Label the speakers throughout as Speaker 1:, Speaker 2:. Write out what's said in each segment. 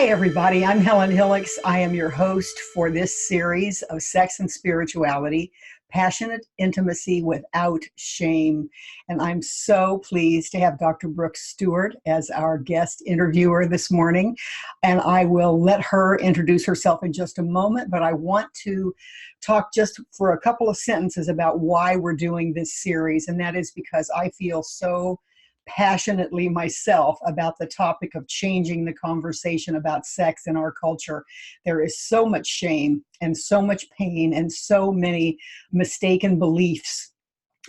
Speaker 1: Hi, everybody. I'm Helen Hillocks. I am your host for this series of Sex and Spirituality, Passionate Intimacy Without Shame. And I'm so pleased to have Dr. Brooke Stuart as our guest interviewer this morning. And I will let her introduce herself in just a moment, but I want to talk just for a couple of sentences about why we're doing this series. And that is because I feel so passionately myself about the topic of changing the conversation about sex in our culture. There is so much shame and so much pain and so many mistaken beliefs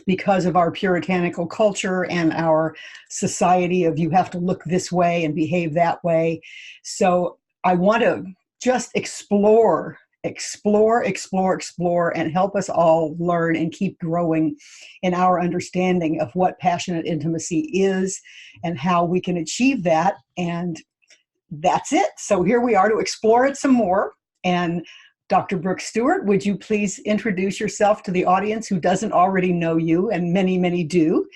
Speaker 1: because of our puritanical culture and our society of you have to look this way and behave that way. So I want to just explore, and help us all learn and keep growing in our understanding of what passionate intimacy is and how we can achieve that. And that's it. So here we are to explore it some more. And Dr. Brooke Stuart, would you please introduce yourself to the audience who doesn't already know you, and many, many do?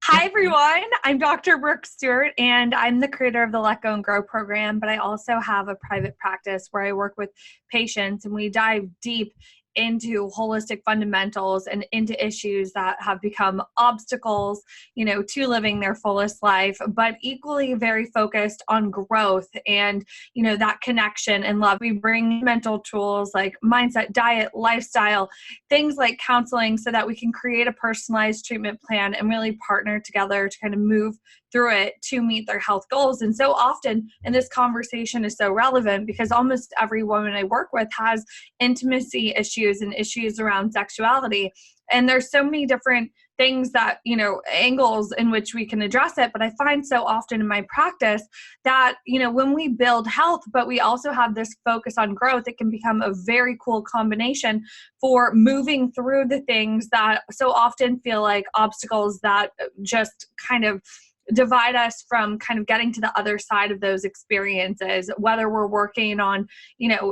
Speaker 2: Hi, everyone. I'm Dr. Brooke Stuart, and I'm the creator of the Let Go and Grow program, but I also have a private practice where I work with patients, and we dive deep into holistic fundamentals and into issues that have become obstacles, to living their fullest life, but equally very focused on growth and, that connection and love. We bring mental tools like mindset, diet, lifestyle, things like counseling so that we can create a personalized treatment plan and really partner together to kind of move through it to meet their health goals. And so often, and this conversation is so relevant because almost every woman I work with has intimacy issues and issues around sexuality. And there's so many different things that, angles in which we can address it. But I find so often in my practice that, when we build health, but we also have this focus on growth, it can become a very cool combination for moving through the things that so often feel like obstacles that just kind of divide us from kind of getting to the other side of those experiences, whether we're working on,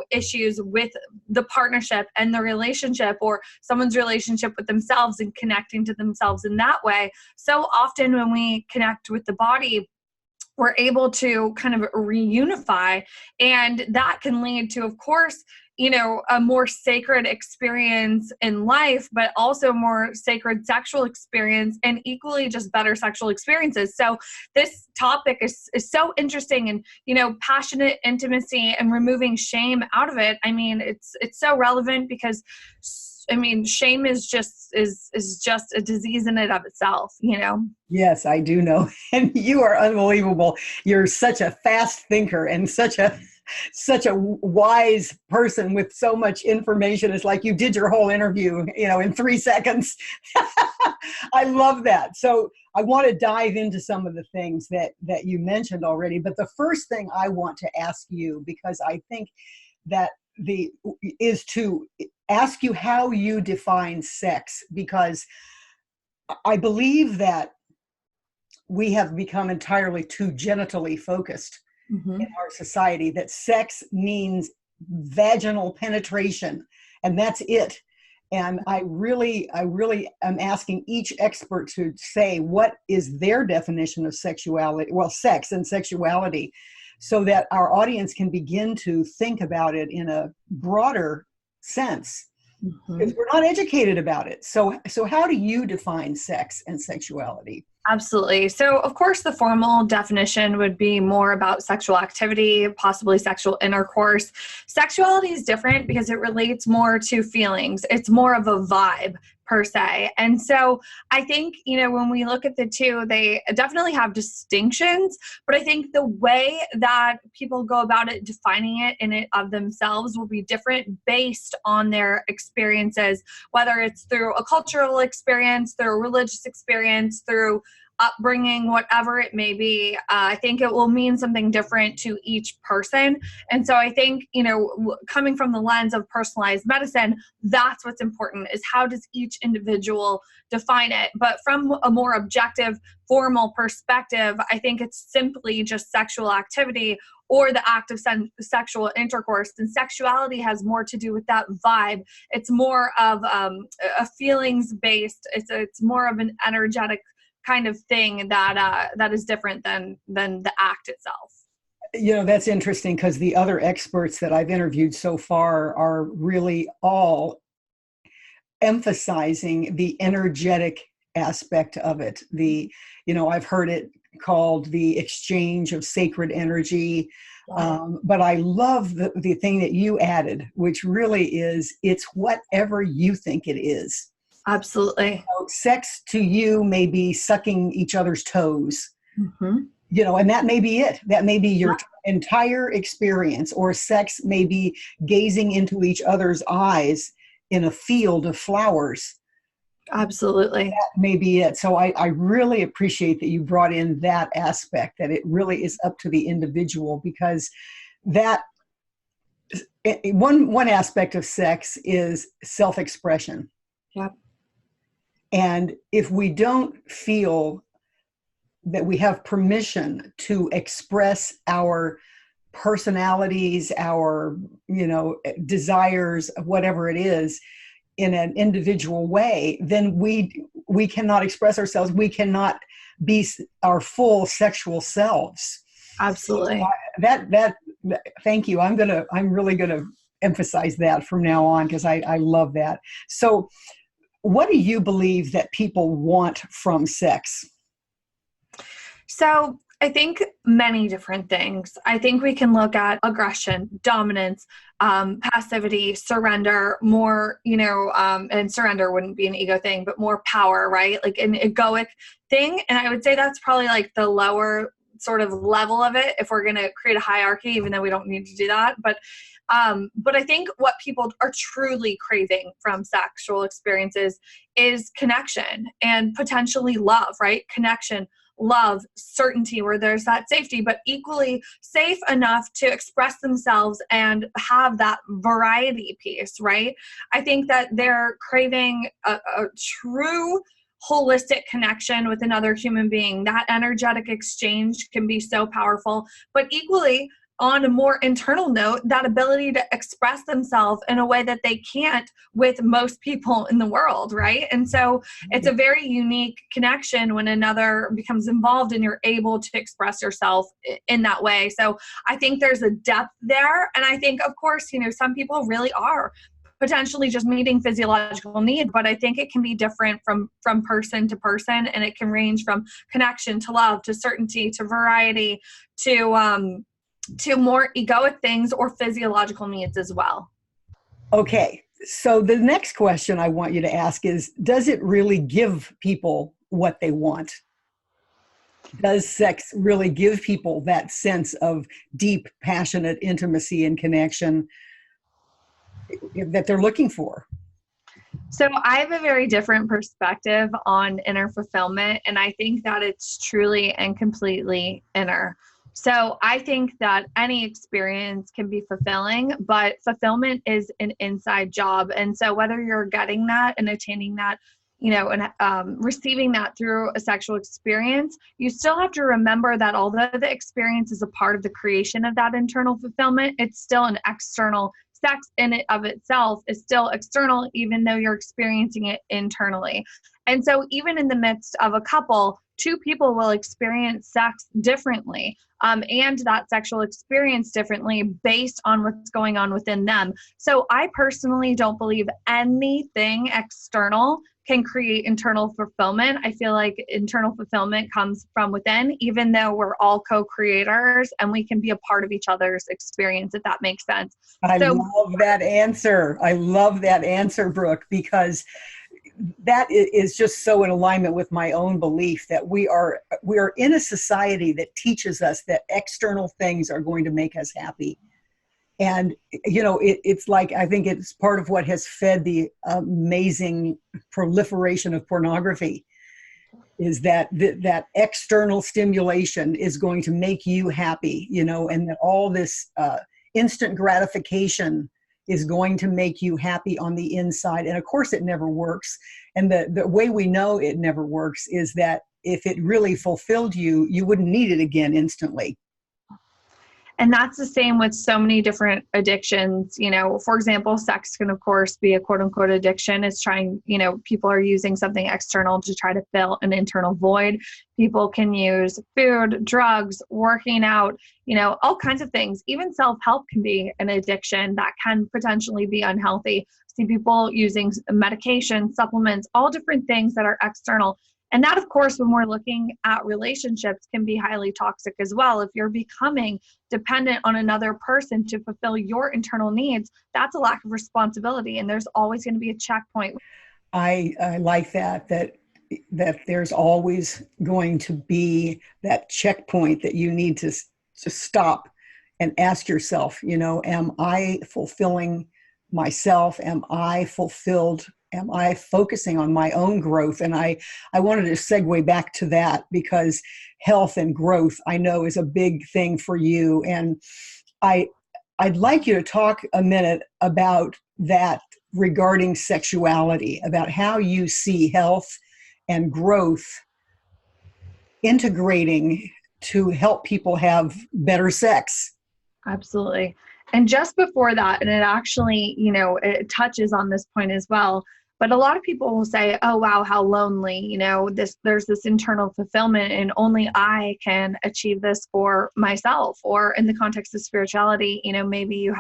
Speaker 2: issues with the partnership and the relationship or someone's relationship with themselves and connecting to themselves in that way. So often when we connect with the body, we're able to kind of reunify, and that can lead to, of course, a more sacred experience in life, but also more sacred sexual experience and equally just better sexual experiences. So this topic is so interesting, and, passionate intimacy and removing shame out of it. I mean, it's so relevant because shame is just a disease in and of itself,
Speaker 1: Yes, I do know. And you are unbelievable. You're such a fast thinker and such a wise person with so much information. It's like you did your whole interview, in 3 seconds. I love that. So I want to dive into some of the things that you mentioned already. But the first thing I want to ask you, because I think that is to ask you how you define sex, because I believe that we have become entirely too genitally focused in our society, that sex means vaginal penetration, and that's it. And I really am asking each expert to say what is their definition of sexuality, sex and sexuality, so that our audience can begin to think about it in a broader sense. Because we're not educated about it. So how do you define sex and sexuality?
Speaker 2: Absolutely. So, of course, the formal definition would be more about sexual activity, possibly sexual intercourse. Sexuality is different because it relates more to feelings. It's more of a vibe per se. And so I think, when we look at the two, they definitely have distinctions, but I think the way that people go about it, defining it in it of themselves, will be different based on their experiences, whether it's through a cultural experience, through a religious experience, through upbringing, whatever it may be. I think it will mean something different to each person. And so I think, coming from the lens of personalized medicine, that's what's important, is how does each individual define it? But from a more objective, formal perspective, I think it's simply just sexual activity or the act of sexual intercourse. And sexuality has more to do with that vibe. It's more of a feelings-based, it's more of an energetic kind of thing that is different than the act itself.
Speaker 1: That's interesting because the other experts that I've interviewed so far are really all emphasizing the energetic aspect of it. I've heard it called the exchange of sacred energy. But I love the thing that you added, which really is, it's whatever you think it is.
Speaker 2: Absolutely.
Speaker 1: Sex to you may be sucking each other's toes,
Speaker 2: Mm-hmm.
Speaker 1: and that may be it. That may be your entire experience, or sex may be gazing into each other's eyes in a field of flowers.
Speaker 2: Absolutely.
Speaker 1: That may be it. So I really appreciate that you brought in that aspect, that it really is up to the individual, because that one aspect of sex is self-expression.
Speaker 2: Yep.
Speaker 1: And if we don't feel that we have permission to express our personalities, our, desires, whatever it is, in an individual way, then we cannot express ourselves. We cannot be our full sexual selves.
Speaker 2: Absolutely.
Speaker 1: That thank you. I'm really gonna emphasize that from now on, because I love that. So what do you believe that people want from sex?
Speaker 2: So I think many different things. I think we can look at aggression, dominance, passivity, surrender, more, and surrender wouldn't be an ego thing, but more power, right? Like an egoic thing. And I would say that's probably like the lower sort of level of it, if we're going to create a hierarchy, even though we don't need to do that. But I think what people are truly craving from sexual experiences is connection and potentially love, right? Connection, love, certainty, where there's that safety, but equally safe enough to express themselves and have that variety piece, right? I think that they're craving a true holistic connection with another human being. That energetic exchange can be so powerful, but equally, on a more internal note, that ability to express themselves in a way that they can't with most people in the world, right? And so it's a very unique connection when another becomes involved and you're able to express yourself in that way. So I think there's a depth there. And I think, of course, some people really are potentially just meeting physiological needs, but I think it can be different from person to person, and it can range from connection to love to certainty to variety to more egoic things or physiological needs as well.
Speaker 1: Okay, so the next question I want you to ask is, does it really give people what they want? Does sex really give people that sense of deep, passionate intimacy and connection that they're looking for?
Speaker 2: So I have a very different perspective on inner fulfillment, and I think that it's truly and completely inner. So I think that any experience can be fulfilling, but fulfillment is an inside job. And so whether you're getting that and attaining that, and receiving that through a sexual experience, you still have to remember that although the experience is a part of the creation of that internal fulfillment, it's still an external. Sex in it of itself is still external, even though you're experiencing it internally. And so even in the midst of a couple, two people will experience sex differently, and that sexual experience differently based on what's going on within them. So I personally don't believe anything external can create internal fulfillment. I feel like internal fulfillment comes from within, even though we're all co-creators and we can be a part of each other's experience, if that makes sense.
Speaker 1: I love that answer. I love that answer, Brooke, because that is just so in alignment with my own belief that we are in a society that teaches us that external things are going to make us happy. And, it's like, I think it's part of what has fed the amazing proliferation of pornography, is that that external stimulation is going to make you happy, and that all this instant gratification is going to make you happy on the inside. And of course it never works. And the way we know it never works is that if it really fulfilled you, you wouldn't need it again instantly.
Speaker 2: And that's the same with so many different addictions. For example, sex can, of course, be a quote unquote addiction. It's trying, people are using something external to try to fill an internal void. People can use food, drugs, working out, all kinds of things. Even self-help can be an addiction that can potentially be unhealthy. See people using medication, supplements, all different things that are external. And that, of course, when we're looking at relationships, can be highly toxic as well. If you're becoming dependent on another person to fulfill your internal needs, that's a lack of responsibility. And there's always going to be a checkpoint.
Speaker 1: I like that there's always going to be that checkpoint that you need to stop and ask yourself, am I fulfilling myself? Am I fulfilled? Am I focusing on my own growth? And I wanted to segue back to that, because health and growth, I know, is a big thing for you. And I'd like you to talk a minute about that regarding sexuality, about how you see health and growth integrating to help people have better sex.
Speaker 2: Absolutely. And just before that, and it actually, it touches on this point as well, but a lot of people will say, oh, wow, how lonely, there's this internal fulfillment and only I can achieve this for myself. Or in the context of spirituality, maybe you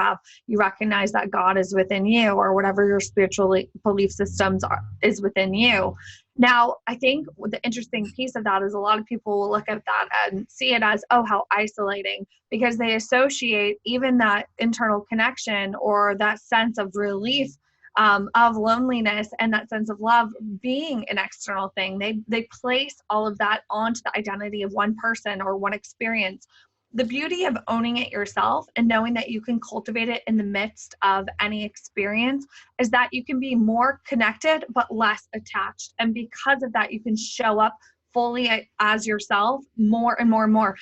Speaker 2: recognize that God is within you, or whatever your spiritual belief systems is within you. Now, I think the interesting piece of that is a lot of people will look at that and see it as, oh, how isolating, because they associate even that internal connection or that sense of relief of loneliness and that sense of love being an external thing. They place all of that onto the identity of one person or one experience. The beauty of owning it yourself and knowing that you can cultivate it in the midst of any experience is that you can be more connected but less attached. And because of that, you can show up fully as yourself more and more and more.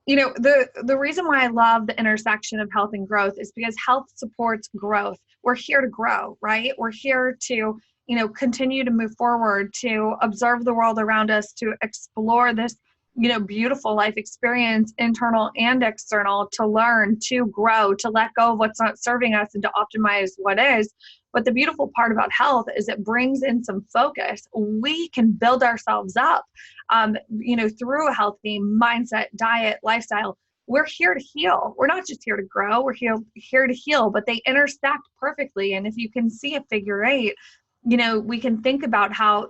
Speaker 2: The reason why I love the intersection of health and growth is because health supports growth. We're here to grow, right? We're here to, continue to move forward, to observe the world around us, to explore this, beautiful life experience, internal and external, to learn, to grow, to let go of what's not serving us and to optimize what is. But the beautiful part about health is it brings in some focus. We can build ourselves up, through a healthy mindset, diet, lifestyle. We're here to heal. We're not just here to grow. We're here to heal, but they intersect perfectly. And if you can see a figure eight, we can think about how,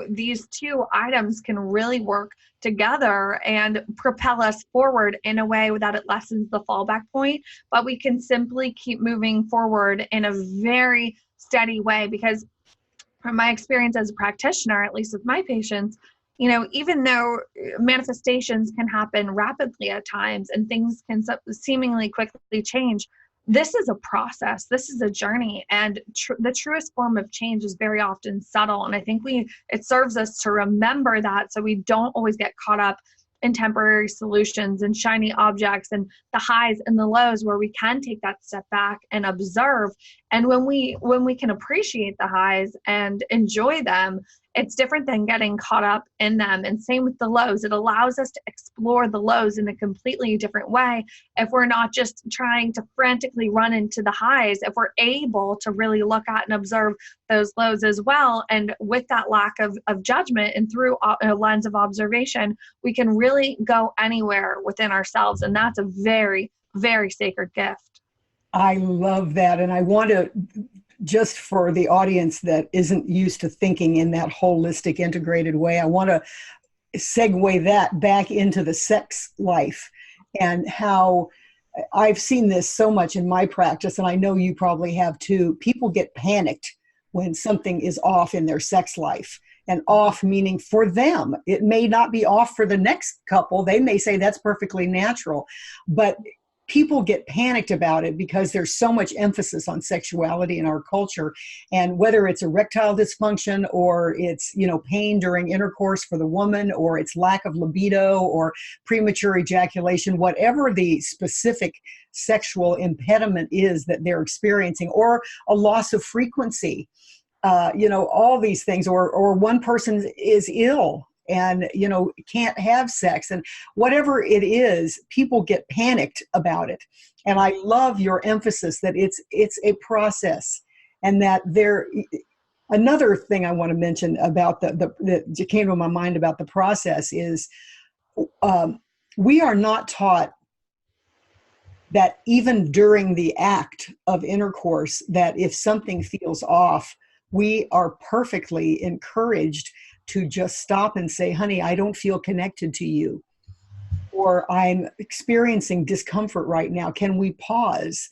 Speaker 2: these two items can really work together and propel us forward in a way that it lessens the fallback point, but we can simply keep moving forward in a very steady way. Because from my experience as a practitioner, at least with my patients, even though manifestations can happen rapidly at times and things can seemingly quickly change, this is a process. This is a journey. And the truest form of change is very often subtle. And I think it serves us to remember that so we don't always get caught up in temporary solutions and shiny objects and the highs and the lows, where we can take that step back and observe. And when we can appreciate the highs and enjoy them, it's different than getting caught up in them. And same with the lows. It allows us to explore the lows in a completely different way. If we're not just trying to frantically run into the highs, if we're able to really look at and observe those lows as well, and with that lack of judgment and through a lens of observation, we can really go anywhere within ourselves. And that's a very, very sacred gift.
Speaker 1: I love that. And I want to, just for the audience that isn't used to thinking in that holistic, integrated way, I want to segue that back into the sex life and how I've seen this so much in my practice, and I know you probably have too. People get panicked when something is off in their sex life. And off meaning for them. It may not be off for the next couple. They may say that's perfectly natural. But people get panicked about it because there's so much emphasis on sexuality in our culture. And whether it's erectile dysfunction or it's, pain during intercourse for the woman, or it's lack of libido or premature ejaculation, whatever the specific sexual impediment is that they're experiencing, or a loss of frequency, all these things, or one person is ill and, can't have sex, and whatever it is, people get panicked about it. And I love your emphasis that it's a process, and that another thing I want to mention about that came to my mind about the process is, we are not taught that even during the act of intercourse, that if something feels off, we are perfectly encouraged to just stop and say, honey, I don't feel connected to you, or I'm experiencing discomfort right now. Can we pause?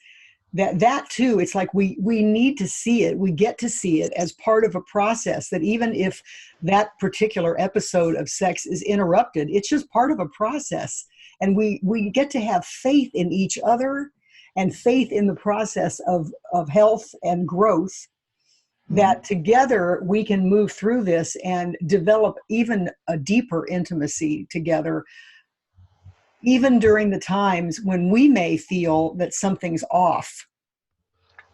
Speaker 1: That too, it's like we need to see it. We get to see it as part of a process, that even if that particular episode of sex is interrupted, it's just part of a process. And we get to have faith in each other and faith in the process of health and growth, that together we can move through this and develop even a deeper intimacy together, even during the times when we may feel that something's off.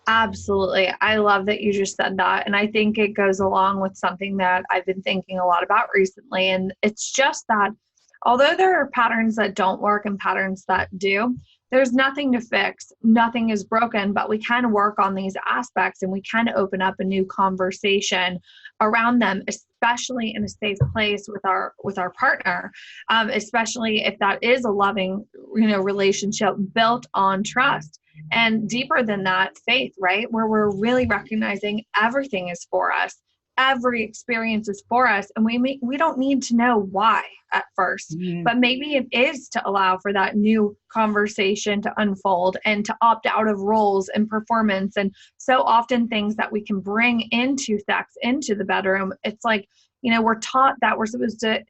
Speaker 2: Absolutely. I love that you just said that. And I think it goes along with something that I've been thinking a lot about recently. And it's just that although there are patterns that don't work and patterns that do, there's nothing to fix. Nothing is broken, but we can work on these aspects and we can open up a new conversation around them, especially in a safe place with our partner, especially if that is a loving, relationship built on trust. And deeper than that, faith, right? Where we're really recognizing everything is for us. Every experience is for us, and we don't need to know why at first, but maybe it is to allow for that new conversation to unfold and to opt out of roles and performance. And so often things that we can bring into sex, into the bedroom, it's like, we're taught that we're supposed to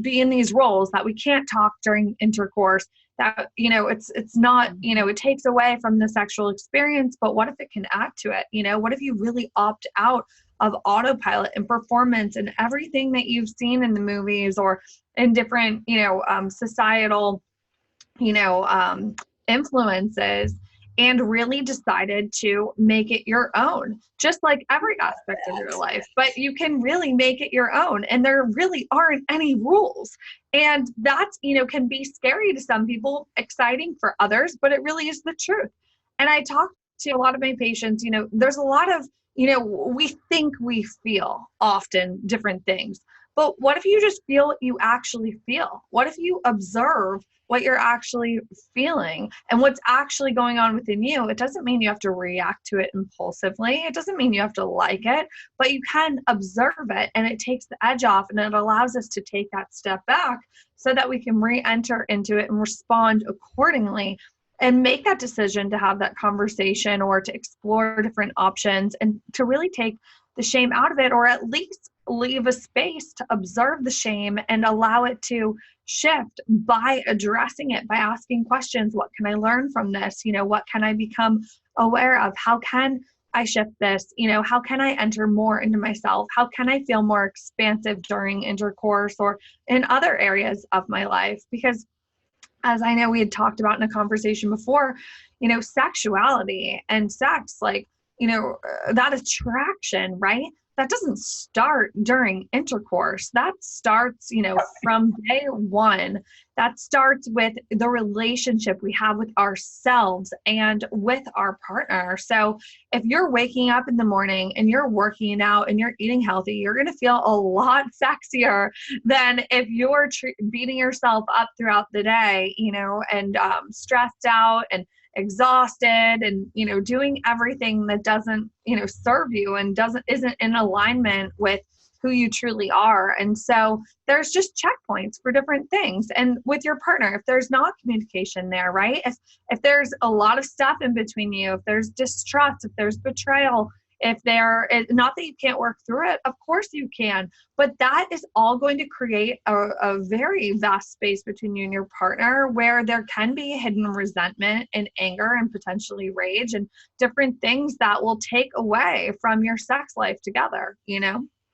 Speaker 2: be in these roles, that we can't talk during intercourse, that, it's not, it takes away from the sexual experience, but what if it can add to it? What if you really opt out of autopilot and performance and everything that you've seen in the movies or in different, societal, influences, and really decided to make it your own, just like every aspect of your life. But you can really make it your own, and there really aren't any rules. And that's, can be scary to some people, exciting for others, but it really is the truth. And I talk to a lot of my patients, there's a lot of, we think we feel often different things, but what if you just feel what you actually feel? What if you observe what you're actually feeling and what's actually going on within you? It doesn't mean you have to react to it impulsively. It doesn't mean you have to like it, but you can observe it, and it takes the edge off, and it allows us to take that step back so that we can re-enter into it and respond accordingly and make that decision to have that conversation or to explore different options and to really take the shame out of it, or at least leave a space to observe the shame and allow it to shift by addressing it, by asking questions. What can I learn from this? What can I become aware of? How can I shift this? How can I enter more into myself? How can I feel more expansive during intercourse or in other areas of my life? Because as I know we had talked about in a conversation before, sexuality and sex, like, that attraction, right? That doesn't start during intercourse. That starts, from day one. That starts with the relationship we have with ourselves and with our partner. So if you're waking up in the morning and you're working out and you're eating healthy, you're going to feel a lot sexier than if you're beating yourself up throughout the day, and stressed out and exhausted and doing everything that doesn't serve you and isn't in alignment with who you truly are. And so there's just checkpoints for different things. And with your partner, if there's not communication there, right? If there's a lot of stuff in between you, if there's distrust, if there's betrayal, if not that you can't work through it, of course you can, but that is all going to create a very vast space between you and your partner where there can be hidden resentment and anger and potentially rage and different things that will take away from your sex life together,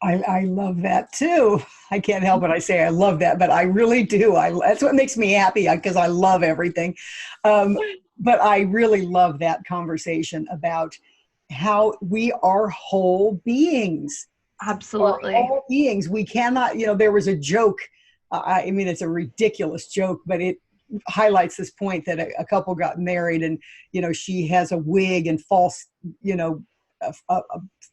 Speaker 1: I love that too. I can't help it. I say I love that, but I really do. That's what makes me happy, because I love everything. But I really love that conversation about how we are whole beings. We're
Speaker 2: Absolutely.
Speaker 1: all beings. We cannot, there was a joke. I mean, it's a ridiculous joke, but it highlights this point that a couple got married, and she has a wig and false, a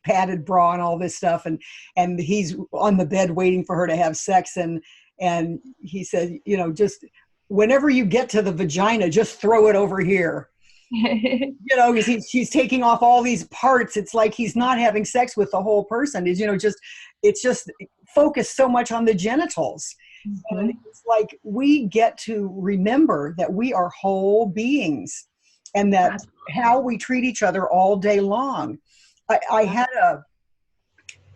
Speaker 1: padded bra and all this stuff, and he's on the bed waiting for her to have sex, and he said, just whenever you get to the vagina, just throw it over here. Because she's taking off all these parts. It's like he's not having sex with the whole person. It's just focused so much on the genitals.
Speaker 2: Mm-hmm.
Speaker 1: And it's like we get to remember that we are whole beings, and that
Speaker 2: Absolutely.
Speaker 1: how we treat each other all day long.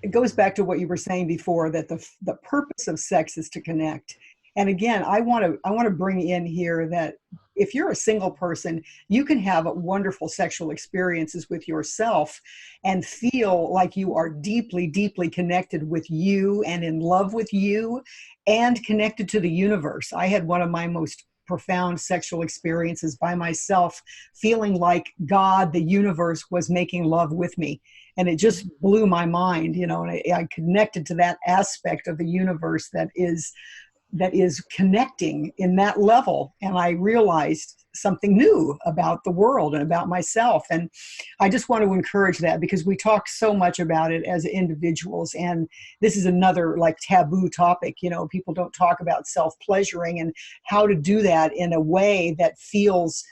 Speaker 1: It goes back to what you were saying before, that the purpose of sex is to connect. And again, I want to bring in here that if you're a single person, you can have wonderful sexual experiences with yourself and feel like you are deeply, deeply connected with you and in love with you and connected to the universe. I had one of my most profound sexual experiences by myself, feeling like God, the universe, was making love with me. And it just blew my mind, and I connected to that aspect of the universe that is connecting in that level. And I realized something new about the world and about myself. And I just want to encourage that, because we talk so much about it as individuals. And this is another like taboo topic. People don't talk about self-pleasuring and how to do that in a way that feels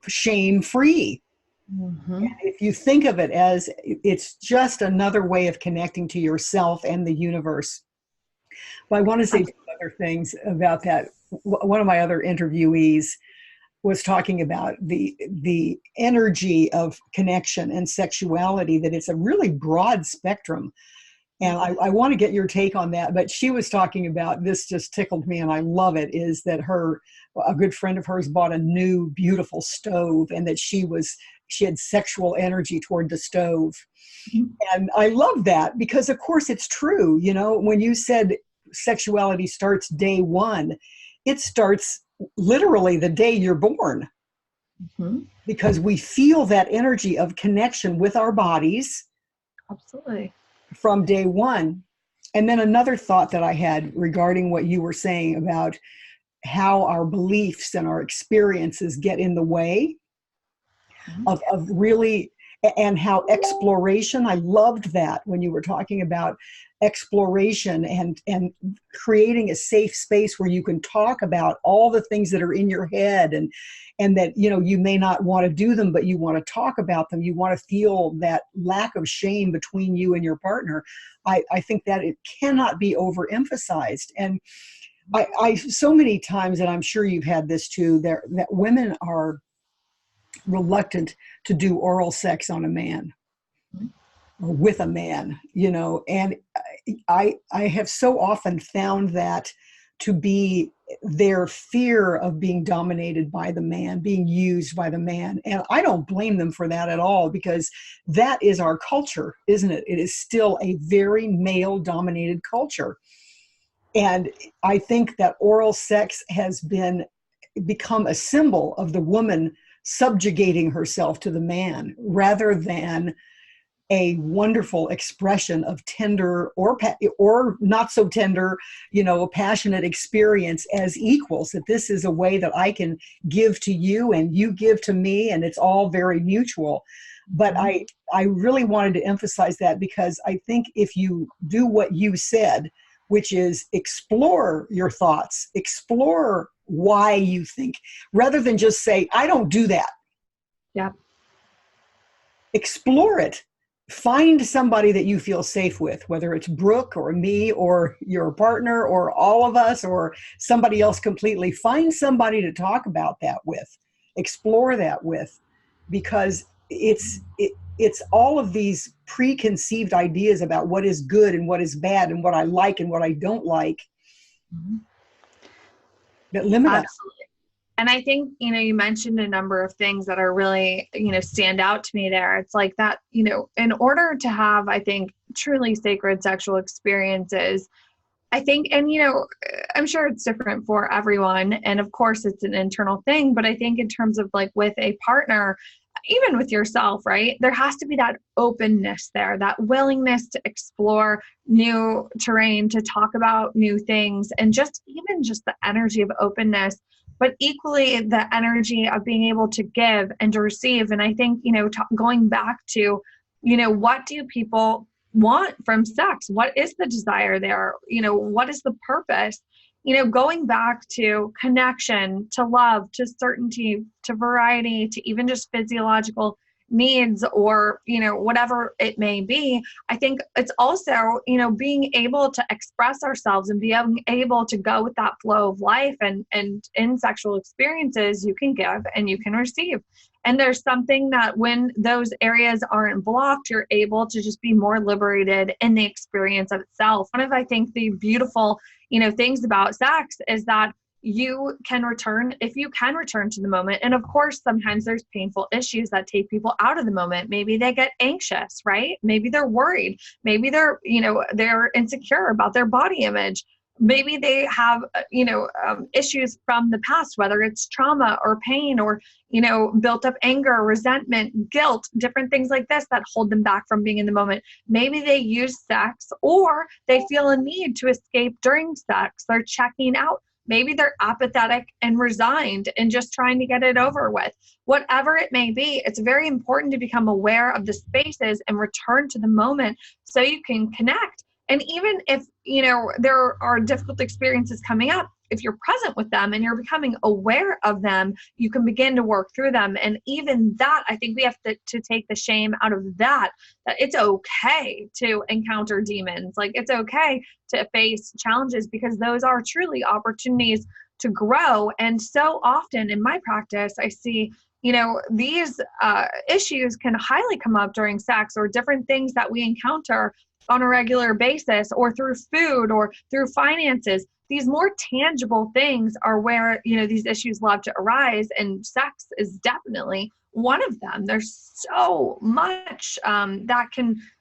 Speaker 1: shame-free.
Speaker 2: Mm-hmm.
Speaker 1: If you think of it as it's just another way of connecting to yourself and the universe. Well, I want to say two other things about that. One of my other interviewees was talking about the energy of connection and sexuality, that it's a really broad spectrum. And I want to get your take on that. But she was talking about, this just tickled me and I love it, is that a good friend of hers bought a new beautiful stove, and that she had sexual energy toward the stove. Mm-hmm. And I love that, because of course it's true. When you said sexuality starts day one, it starts literally the day you're born. Mm-hmm. Because we feel that energy of connection with our bodies.
Speaker 2: Absolutely.
Speaker 1: From day one. And then another thought that I had regarding what you were saying about how our beliefs and our experiences get in the way of really, and how exploration, I loved that when you were talking about exploration and creating a safe space where you can talk about all the things that are in your head, and that you may not want to do them, but you want to talk about them. You want to feel that lack of shame between you and your partner. I think that it cannot be overemphasized. And I so many times, and I'm sure you've had this too, that women are reluctant to do oral sex on a man or with a man, and I have so often found that to be their fear of being dominated by the man, being used by the man. And I don't blame them for that at all, because that is our culture, isn't it? It is still a very male-dominated culture. And I think that oral sex has become a symbol of the woman subjugating herself to the man, rather than a wonderful expression of tender or not so tender, passionate experience as equals, that this is a way that I can give to you and you give to me, and it's all very mutual. But I really wanted to emphasize that, because I think if you do what you said, which is explore your thoughts, explore why you think, rather than just say, I don't do that.
Speaker 2: Yeah.
Speaker 1: Explore it. Find somebody that you feel safe with, whether it's Brooke or me or your partner or all of us or somebody else completely. Find somebody to talk about that with, explore that with, because it's all of these preconceived ideas about what is good and what is bad and what I like and what I don't like that limit us.
Speaker 2: Absolutely. And I think, you mentioned a number of things that are really, stand out to me there. It's like that, in order to have, I think, truly sacred sexual experiences, I think, and, I'm sure it's different for everyone. And of course it's an internal thing, but I think in terms of like with a partner, even with yourself, right? There has to be that openness there, that willingness to explore new terrain, to talk about new things, and just even just the energy of openness, but equally the energy of being able to give and to receive. And I think, going back to, what do people want from sex? What is the desire there? What is the purpose? Going back to connection, to love, to certainty, to variety, to even just physiological needs, or, whatever it may be. I think it's also, being able to express ourselves and being able to go with that flow of life, and in sexual experiences, you can give and you can receive. And there's something that when those areas aren't blocked, you're able to just be more liberated in the experience of itself. One of, I think, the beautiful, things about sex is that you can return, if you can return to the moment. And of course, sometimes there's painful issues that take people out of the moment. Maybe they get anxious, right? Maybe they're worried. Maybe they're, they're insecure about their body image. Maybe they have, issues from the past, whether it's trauma or pain or, built up anger, resentment, guilt, different things like this that hold them back from being in the moment. Maybe they use sex, or they feel a need to escape during sex. They're checking out. Maybe they're apathetic and resigned and just trying to get it over with. Whatever it may be, it's very important to become aware of the spaces and return to the moment so you can connect. And even if, there are difficult experiences coming up, if you're present with them and you're becoming aware of them, you can begin to work through them. And even that, I think we have to take the shame out of that it's okay to encounter demons. Like, it's okay to face challenges, because those are truly opportunities to grow. And so often in my practice, I see, these issues can highly come up during sex, or different things that we encounter on a regular basis, or through food, or through finances. These more tangible things are where, these issues love to arise, and sex is definitely one of them. There's so much that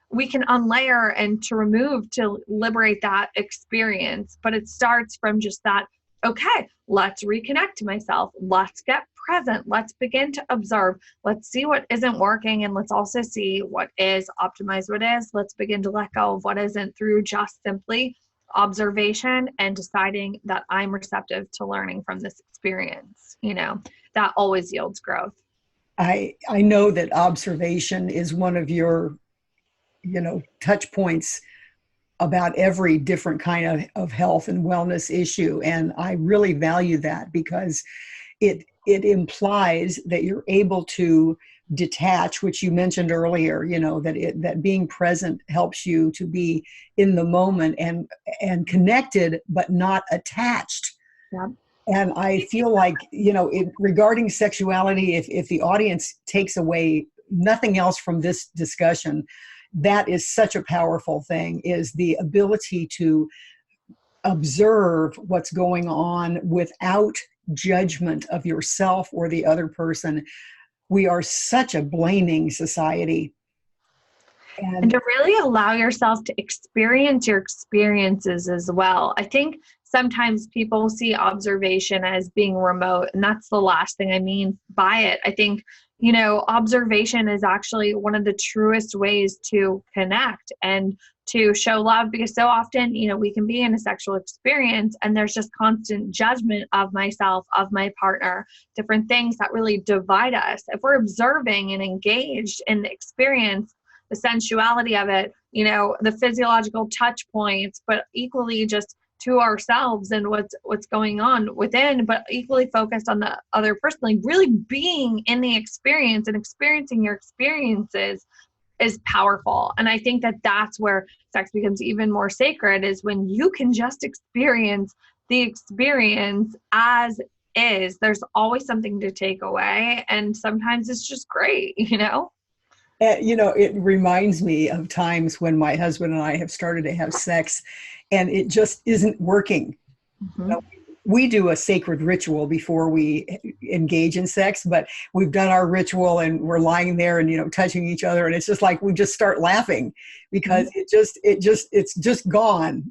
Speaker 2: we can unlayer and to remove to liberate that experience. But it starts from just that, okay, let's reconnect to myself. Let's get present. Let's begin to observe. Let's see what isn't working, and let's also see what is, optimize what is. Let's begin to let go of what isn't through just simply observation and deciding that I'm receptive to learning from this experience. That always yields growth.
Speaker 1: I know that observation is one of your, touch points about every different kind of health and wellness issue. And I really value that, because it implies that you're able to detach, which you mentioned earlier, that being present helps you to be in the moment and connected, but not attached.
Speaker 2: Yeah.
Speaker 1: And I feel like, regarding sexuality, if the audience takes away nothing else from this discussion, that is such a powerful thing, is the ability to observe what's going on without judgment of yourself or the other person. We are such a blaming society.
Speaker 2: And to really allow yourself to experience your experiences as well. I think sometimes people see observation as being remote, and that's the last thing I mean by it. I think, observation is actually one of the truest ways to connect and to show love, because so often, we can be in a sexual experience and there's just constant judgment of myself, of my partner, different things that really divide us. If we're observing and engaged in the experience, the sensuality of it, the physiological touch points, but equally just to ourselves and what's going on within, but equally focused on the other person, like really being in the experience and experiencing your experiences is powerful. And I think that that's where sex becomes even more sacred, is when you can just experience the experience as is. There's always something to take away, and sometimes it's just great,
Speaker 1: It reminds me of times when my husband and I have started to have sex and it just isn't working.
Speaker 2: Mm-hmm.
Speaker 1: We do a sacred ritual before we engage in sex, but we've done our ritual and we're lying there and, touching each other. And it's just like, we just start laughing because it's just gone,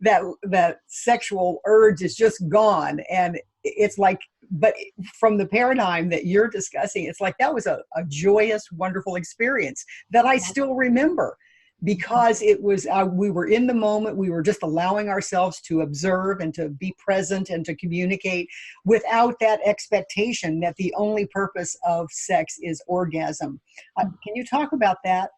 Speaker 1: that sexual urge is just gone. And it's like but from the paradigm that you're discussing, it's like that was a joyous, wonderful experience that I still remember, because it was, we were in the moment, we were just allowing ourselves to observe and to be present and to communicate without that expectation that the only purpose of sex is orgasm. Can you talk about that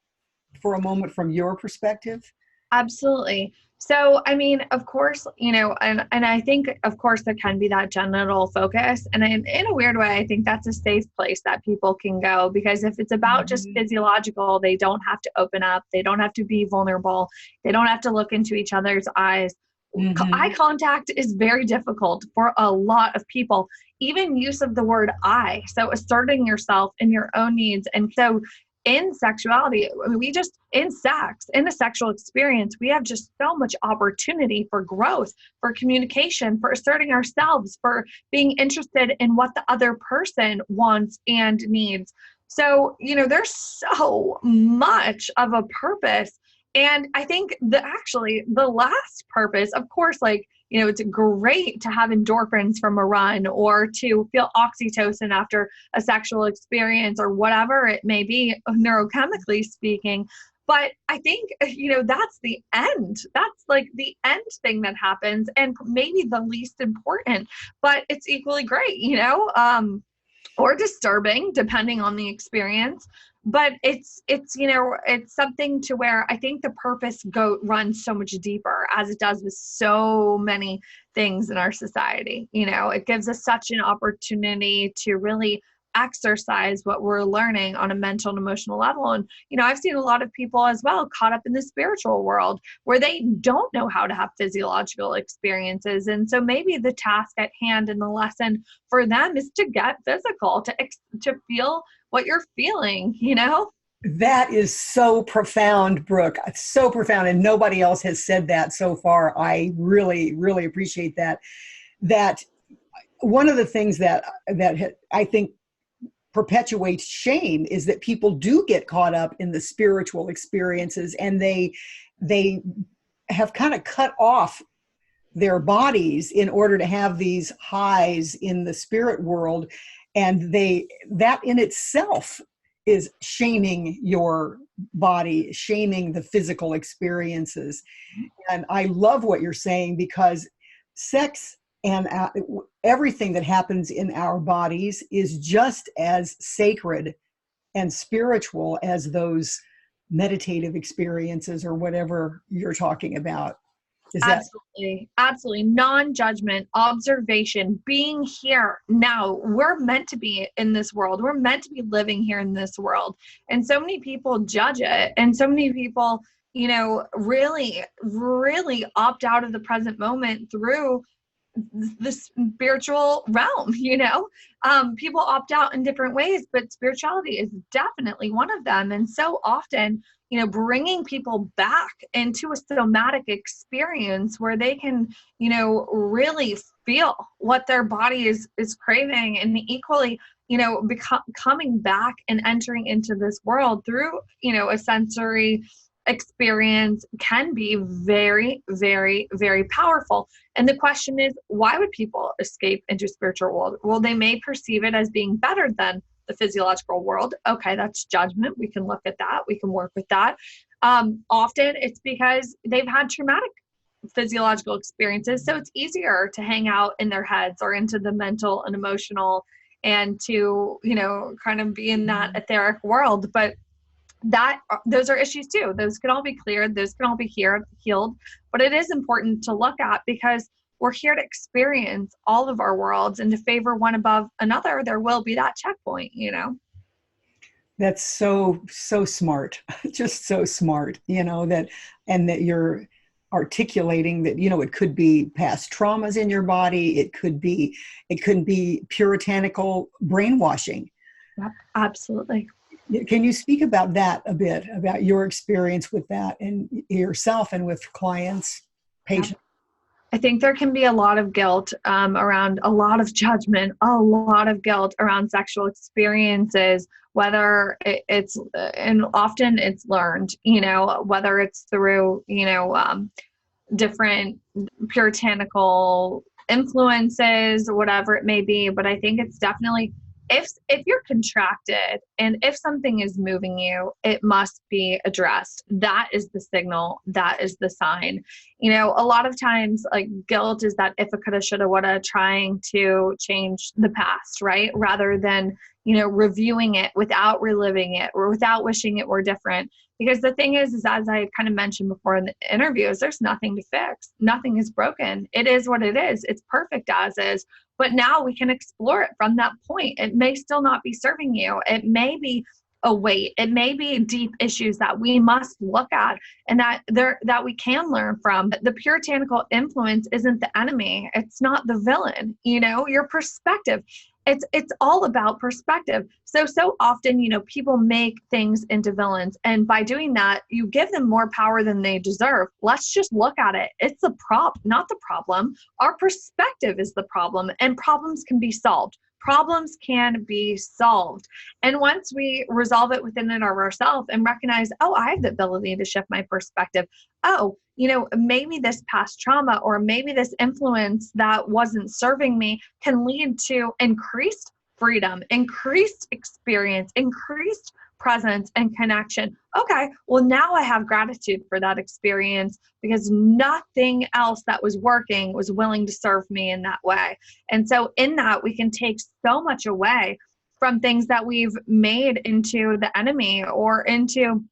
Speaker 1: for a moment from your perspective?
Speaker 2: Absolutely. So, I mean, of course, and I think, of course, there can be that genital focus. And in a weird way, I think that's a safe place that people can go, because if it's about just physiological, they don't have to open up. They don't have to be vulnerable. They don't have to look into each other's eyes. Eye contact is very difficult for a lot of people, even use of the word I. So asserting yourself in your own needs. And so in sexuality, in sex, in a sexual experience, we have just so much opportunity for growth, for communication, for asserting ourselves, for being interested in what the other person wants and needs. So, there's so much of a purpose. And I think the last purpose, of course, it's great to have endorphins from a run, or to feel oxytocin after a sexual experience, or whatever it may be, neurochemically speaking. But I think, that's the end. That's like the end thing that happens, and maybe the least important, but it's equally great, or disturbing depending on the experience. But it's something to where I think the purpose runs so much deeper, as it does with so many things in our society. It gives us such an opportunity to really exercise what we're learning on a mental and emotional level. And, I've seen a lot of people as well caught up in the spiritual world where they don't know how to have physiological experiences. And so maybe the task at hand and the lesson for them is to get physical, to feel what you're feeling,
Speaker 1: That is so profound, Brooke. So profound. And nobody else has said that so far. I really, really appreciate that. That one of the things that I think perpetuates shame is that people do get caught up in the spiritual experiences, and they have kind of cut off their bodies in order to have these highs in the spirit world. And that in itself is shaming your body, shaming the physical experiences. And I love what you're saying, because sex and everything that happens in our bodies is just as sacred and spiritual as those meditative experiences or whatever you're talking about.
Speaker 2: Absolutely. Non-judgment, observation, being here now. We're meant to be in this world. We're meant to be living here in this world. And so many people judge it. And so many people, really, really opt out of the present moment through the spiritual realm. People opt out in different ways, but spirituality is definitely one of them. And so often, bringing people back into a somatic experience where they can, really feel what their body is craving, and equally, coming back and entering into this world through, a sensory experience can be very, very, very powerful. And the question is, why would people escape into spiritual world? Well, they may perceive it as being better than the physiological world. Okay, that's judgment. We can look at that. We can work with that. Often it's because they've had traumatic physiological experiences. So it's easier to hang out in their heads or into the mental and emotional, and to, kind of be in that etheric world. But those are issues too. Those can all be cleared. Those can all be healed. But it is important to look at, because we're here to experience all of our worlds, and to favor one above another, there will be that checkpoint,
Speaker 1: That's so smart. Just so smart, that you're articulating that, it could be past traumas in your body. It could be puritanical brainwashing.
Speaker 2: Yep, absolutely.
Speaker 1: Can you speak about that a bit, about your experience with that and yourself and with clients, patients?
Speaker 2: I think there can be a lot of guilt around, a lot of judgment, a lot of guilt around sexual experiences, whether it's, and often it's learned, whether it's through, different puritanical influences, whatever it may be. But I think it's definitely, if you're contracted and if something is moving you, it must be addressed. That is the signal. That is the sign. A lot of times, like, guilt is that if I coulda, shoulda, woulda, trying to change the past, right? Rather than, reviewing it without reliving it or without wishing it were different. Because the thing is as I kind of mentioned before in the interviews, there's nothing to fix. Nothing is broken. It is what it is. It's perfect as is. But now we can explore it from that point. It may still not be serving you. It may be a weight. It may be deep issues that we must look at and that we can learn from. The puritanical influence isn't the enemy. It's not the villain. Your perspective. It's all about perspective. So often, people make things into villains. And by doing that, you give them more power than they deserve. Let's just look at it. It's the not the problem. Our perspective is the problem, and problems can be solved. Problems can be solved. And once we resolve it within and of ourselves and recognize, oh, I have the ability to shift my perspective. Oh, maybe this past trauma or maybe this influence that wasn't serving me can lead to increased freedom, increased experience, increased presence and connection. Okay, well, now I have gratitude for that experience because nothing else that was working was willing to serve me in that way. And so in that, we can take so much away from things that we've made into the enemy or into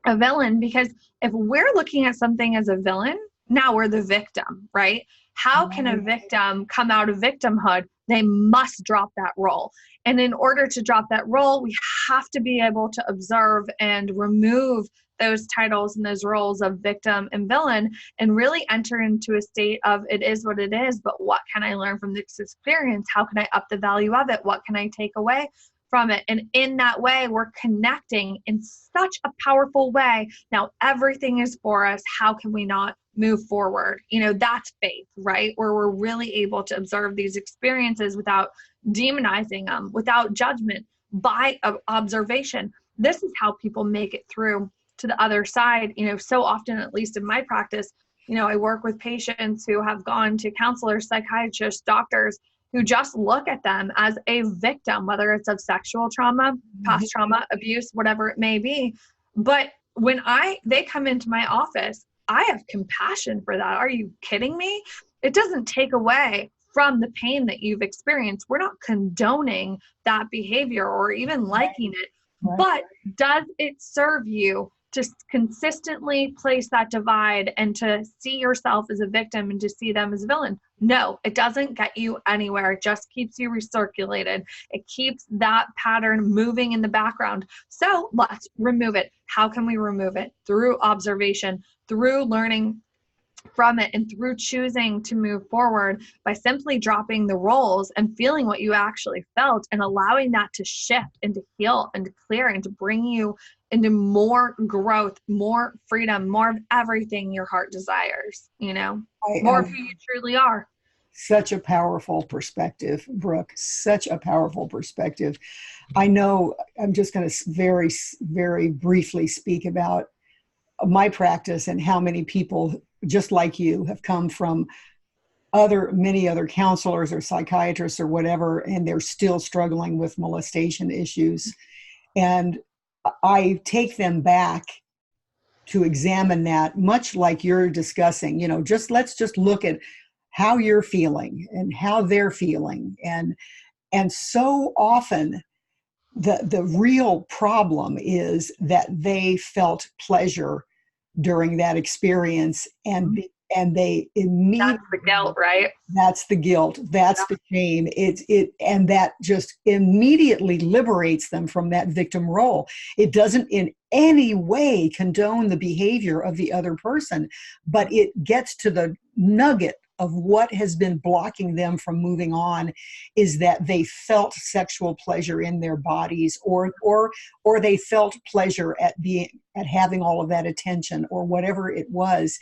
Speaker 2: a villain, because if we're looking at something as a villain, now we're the victim, right? How can a victim come out of victimhood? They must drop that role. And in order to drop that role, we have to be able to observe and remove those titles and those roles of victim and villain and really enter into a state of it is what it is, but what can I learn from this experience? How can I up the value of it? What can I take away from it? And in that way, we're connecting in such a powerful way. Now everything is for us. How can we not move forward? That's faith, right? Where we're really able to observe these experiences without demonizing them, without judgment, by observation. This is how people make it through to the other side. So often, at least in my practice, I work with patients who have gone to counselors, psychiatrists, doctors, who just look at them as a victim, whether it's of sexual trauma, past trauma, abuse, whatever it may be. But when they come into my office, I have compassion for that. Are you kidding me? It doesn't take away from the pain that you've experienced. We're not condoning that behavior or even liking it, but does it serve you to consistently place that divide and to see yourself as a victim and to see them as a villain? No, it doesn't get you anywhere. It just keeps you recirculated. It keeps that pattern moving in the background. So let's remove it. How can we remove it? Through observation, through learning from it, and through choosing to move forward by simply dropping the roles and feeling what you actually felt and allowing that to shift and to heal and to clear and to bring you into more growth, more freedom, more of everything your heart desires, more of who you truly are.
Speaker 1: Such a powerful perspective, Brooke, such a powerful perspective. I know I'm just going to very, very briefly speak about my practice and how many people just like you have come from many other counselors or psychiatrists or whatever, and they're still struggling with molestation issues. And I take them back to examine that, much like you're discussing, let's just look at how you're feeling and how they're feeling. And so often the real problem is that they felt pleasure during that experience, and they immediately,
Speaker 2: that's the guilt, right?
Speaker 1: That's the guilt. That's the shame. And that just immediately liberates them from that victim role. It doesn't in any way condone the behavior of the other person, but it gets to the nugget of what has been blocking them from moving on, is that they felt sexual pleasure in their bodies, or they felt pleasure at having all of that attention or whatever it was.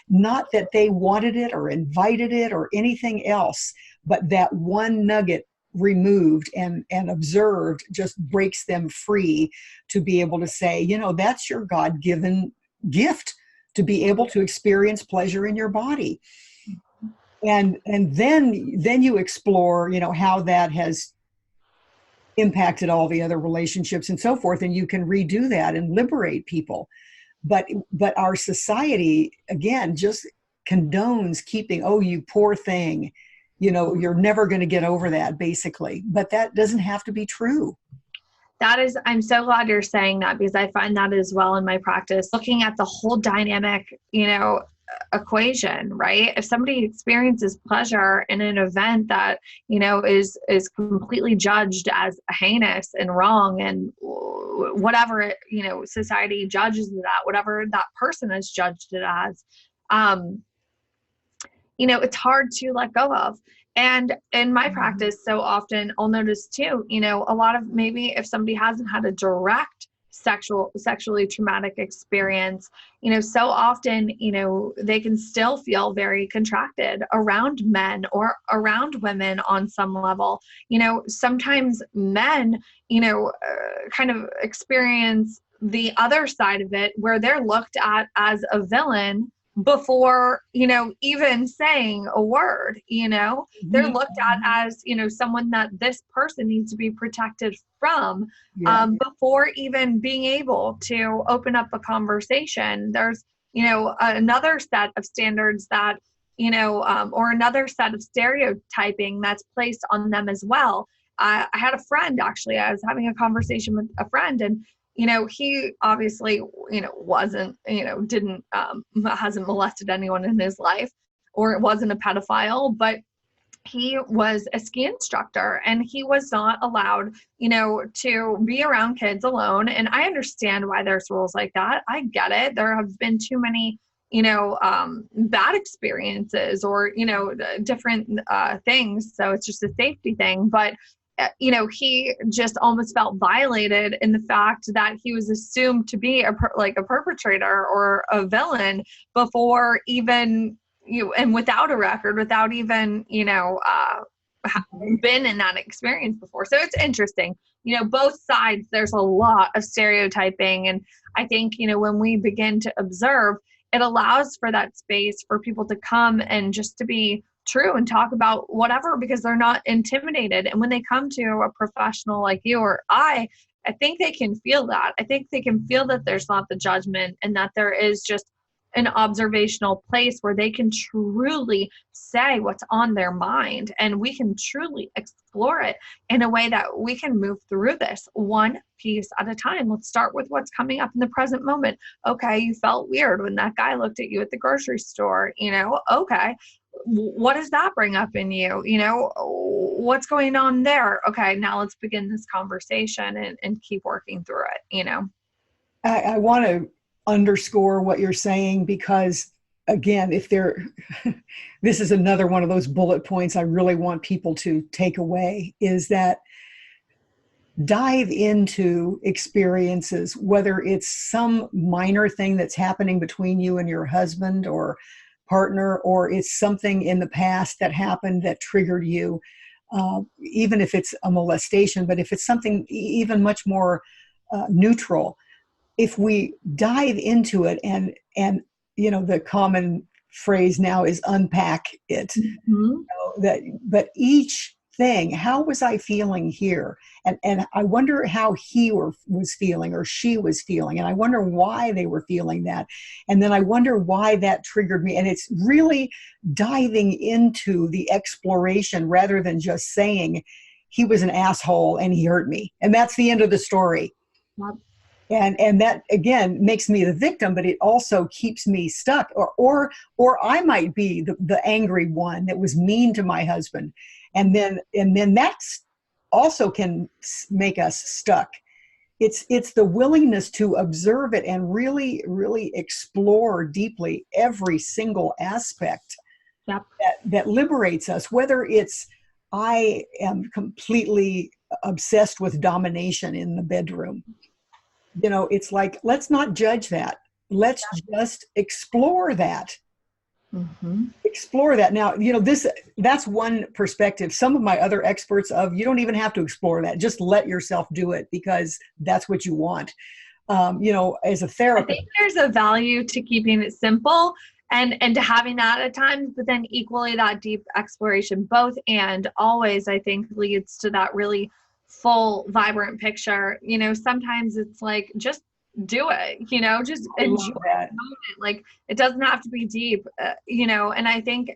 Speaker 1: Not that they wanted it or invited it or anything else, but that one nugget removed and observed just breaks them free to be able to say, that's your God-given gift, to be able to experience pleasure in your body. And then you explore, how that has impacted all the other relationships and so forth, and you can redo that and liberate people. But our society, again, just condones keeping, oh, you poor thing, you're never going to get over that, basically. But that doesn't have to be true.
Speaker 2: I'm so glad you're saying that, because I find that as well in my practice, looking at the whole dynamic, equation, right? If somebody experiences pleasure in an event that, is completely judged as heinous and wrong, and whatever, society judges it at, whatever that person has judged it as, it's hard to let go of. And in my practice, so often I'll notice too, a lot of, maybe if somebody hasn't had a direct sexually traumatic experience, so often, they can still feel very contracted around men or around women on some level. Sometimes men, kind of experience the other side of it, where they're looked at as a villain before, even saying a word, they're looked at as, someone that this person needs to be protected from, before even being able to open up a conversation. There's, another set of standards that, or another set of stereotyping that's placed on them as well. I had a friend, actually, I was having a conversation with a friend, and he obviously, wasn't, didn't, hasn't molested anyone in his life, or wasn't a pedophile, but he was a ski instructor, and he was not allowed, to be around kids alone. And I understand why there's rules like that. I get it. There have been too many, bad experiences, or, different things. So it's just a safety thing. But he just almost felt violated in the fact that he was assumed to be a perpetrator or a villain before even, and without a record, without even, been in that experience before. So it's interesting, both sides, there's a lot of stereotyping. And I think, when we begin to observe, it allows for that space for people to come and just to be true and talk about whatever, because they're not intimidated. And when they come to a professional like you or I think they can feel that. I think they can feel that there's not the judgment, and that there is just an observational place where they can truly say what's on their mind, and we can truly explore it in a way that we can move through this one piece at a time. Let's start with what's coming up in the present moment. Okay, you felt weird when that guy looked at you at the grocery store, okay, what does that bring up in you? What's going on there? Okay, now let's begin this conversation and keep working through it,
Speaker 1: I want to underscore what you're saying, because again, this is another one of those bullet points I really want people to take away, is that dive into experiences, whether it's some minor thing that's happening between you and your husband or partner, or it's something in the past that happened that triggered you, even if it's a molestation, but if it's something even much more neutral, if we dive into it and the common phrase now is unpack it, but each thing, how was I feeling here? And I wonder how he was feeling, or she was feeling. And I wonder why they were feeling that. And then I wonder why that triggered me. And it's really diving into the exploration rather than just saying he was an asshole and he hurt me, and that's the end of the story.
Speaker 2: Yep.
Speaker 1: And that, again, makes me the victim, but it also keeps me stuck. Or I might be the angry one that was mean to my husband. And then that's also can make us stuck. It's the willingness to observe it and really, really explore deeply every single aspect.
Speaker 2: Yep.
Speaker 1: that liberates us, whether it's I am completely obsessed with domination in the bedroom. It's like, let's not judge that. Let's just explore that. Explore that. Now, that's one perspective. Some of my other experts you don't even have to explore that. Just let yourself do it, because that's what you want. As a therapist,
Speaker 2: I think there's a value to keeping it simple and to having that at times, but then equally that deep exploration, both and always, I think, leads to that really full, vibrant picture. Sometimes it's like, just do it, just
Speaker 1: I
Speaker 2: enjoy
Speaker 1: love that.
Speaker 2: the moment. Like, it doesn't have to be deep, and I think,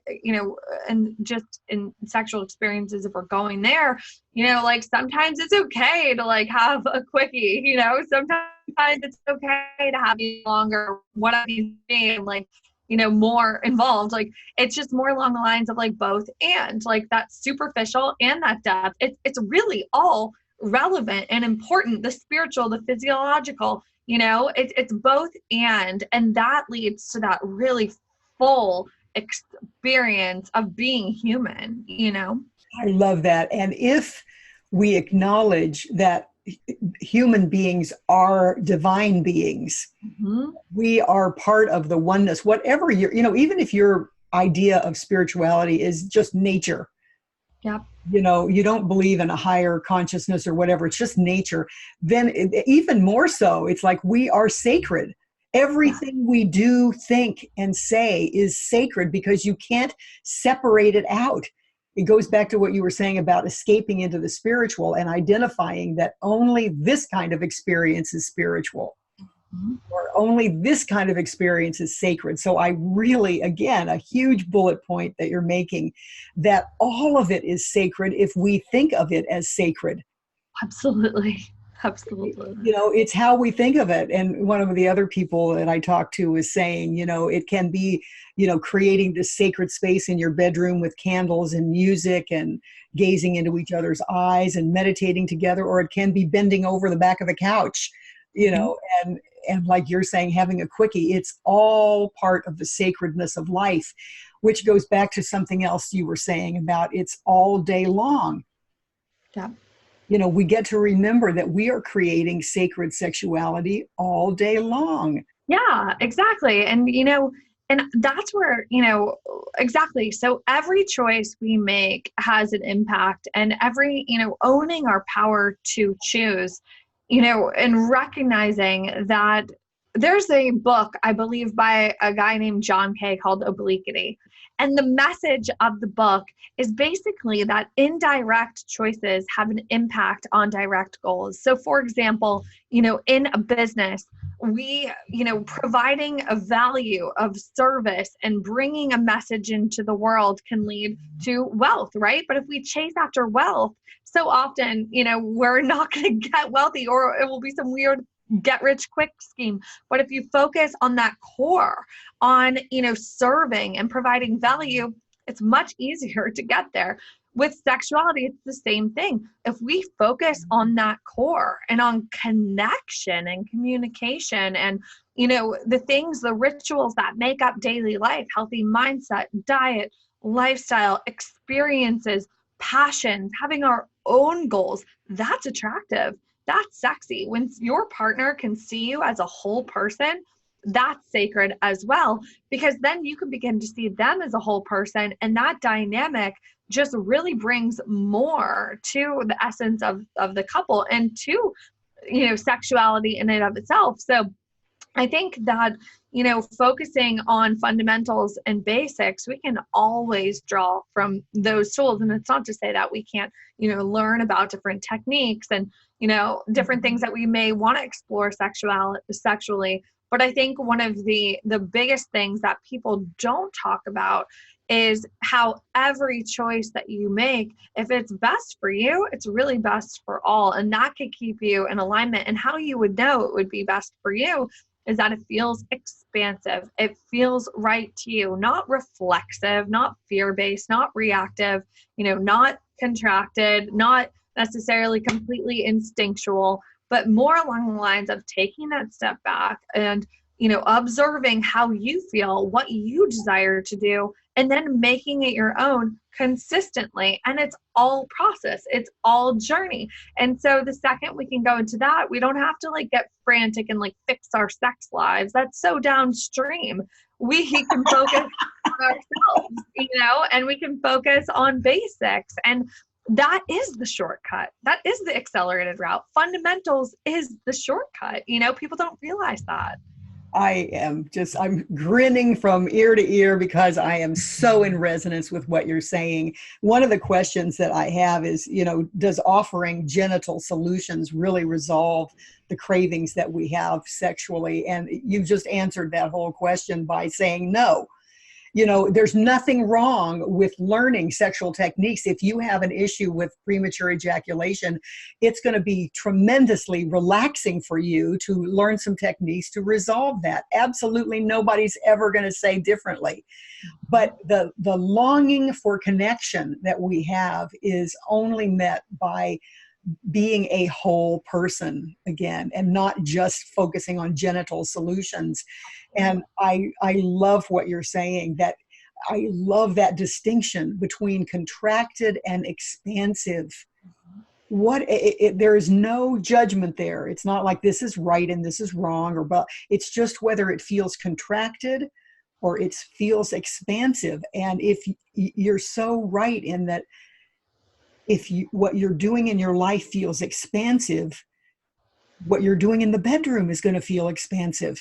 Speaker 2: and just in sexual experiences, if we're going there, like, sometimes it's okay to like have a quickie, sometimes it's okay to have a longer, whatever you mean, like, more involved. Like, it's just more along the lines of like both and, like, that superficial and that depth. It's really all relevant and important. The spiritual, the physiological, it's both and that leads to that really full experience of being human.
Speaker 1: I love that. And if we acknowledge that human beings are divine beings,
Speaker 2: Mm-hmm.
Speaker 1: we are part of the oneness, whatever even if your idea of spirituality is just nature,
Speaker 2: Yep.
Speaker 1: you don't believe in a higher consciousness or whatever, it's just nature, then even more so, it's like we are sacred. Everything we do, think, and say is sacred because you can't separate it out. It goes back to what you were saying about escaping into the spiritual and identifying that only this kind of experience is spiritual.
Speaker 2: Mm-hmm.
Speaker 1: Or only this kind of experience is sacred. So I really, again, a huge bullet point that you're making, that all of it is sacred if we think of it as sacred.
Speaker 2: Absolutely. Absolutely.
Speaker 1: It's how we think of it. And one of the other people that I talked to was saying, it can be, creating this sacred space in your bedroom with candles and music and gazing into each other's eyes and meditating together, or it can be bending over the back of a couch, and like you're saying, having a quickie. It's all part of the sacredness of life, which goes back to something else you were saying about it's all day long.
Speaker 2: Yeah.
Speaker 1: We get to remember that we are creating sacred sexuality all day long.
Speaker 2: Yeah, exactly. And, and that's where, exactly. So every choice we make has an impact, and every, owning our power to choose, and recognizing that there's a book, I believe, by a guy named John Kay called Obliquity. And the message of the book is basically that indirect choices have an impact on direct goals. So for example, in a business, we, providing a value of service and bringing a message into the world can lead to wealth, right? But if we chase after wealth, so often, we're not going to get wealthy, or it will be some weird get rich quick scheme. But if you focus on that core, on, serving and providing value, it's much easier to get there. With sexuality, it's the same thing. If we focus on that core and on connection and communication and, the things, the rituals that make up daily life, healthy mindset, diet, lifestyle, experiences, passions, having our own goals, that's attractive. That's sexy. When your partner can see you as a whole person, that's sacred as well, because then you can begin to see them as a whole person, and that dynamic just really brings more to the essence of the couple and to, sexuality in and of itself. So I think that, focusing on fundamentals and basics, we can always draw from those tools. And it's not to say that we can't, learn about different techniques and, different things that we may want to explore sexually. But I think one of the biggest things that people don't talk about is how every choice that you make, if it's best for you, it's really best for all. And that could keep you in alignment. And how you would know it would be best for you is that it feels expansive. It feels right to you, not reflexive, not fear-based, not reactive, not contracted, not necessarily completely instinctual, but more along the lines of taking that step back and, observing how you feel, what you desire to do, and then making it your own consistently. And it's all process. It's all journey. And so the second we can go into that, we don't have to get frantic and fix our sex lives. That's so downstream. We can focus on ourselves, and we can focus on basics. And that is the shortcut. That is the accelerated route. Fundamentals is the shortcut. People don't realize that.
Speaker 1: I'm grinning from ear to ear because I am so in resonance with what you're saying. One of the questions that I have is, does offering genital solutions really resolve the cravings that we have sexually? And you've just answered that whole question by saying no. There's nothing wrong with learning sexual techniques. If you have an issue with premature ejaculation, it's going to be tremendously relaxing for you to learn some techniques to resolve that. Absolutely nobody's ever going to say differently. But the longing for connection that we have is only met by being a whole person again, and not just focusing on genital solutions. And I love what you're saying, that I love that distinction between contracted and expansive. There is no judgment there. It's not like this is right and this is wrong, but it's just whether it feels contracted or it feels expansive. And if you're so right in that, what you're doing in your life feels expansive, what you're doing in the bedroom is going to feel expansive.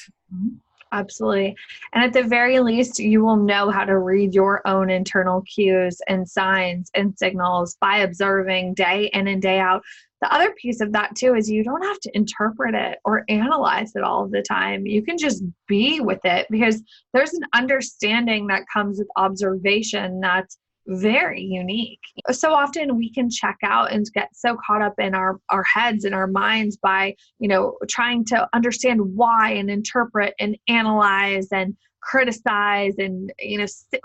Speaker 2: Absolutely. And at the very least, you will know how to read your own internal cues and signs and signals by observing day in and day out. The other piece of that too is you don't have to interpret it or analyze it all the time. You can just be with it, because there's an understanding that comes with observation that's very unique. So often we can check out and get so caught up in our heads and our minds by, trying to understand why and interpret and analyze and criticize and,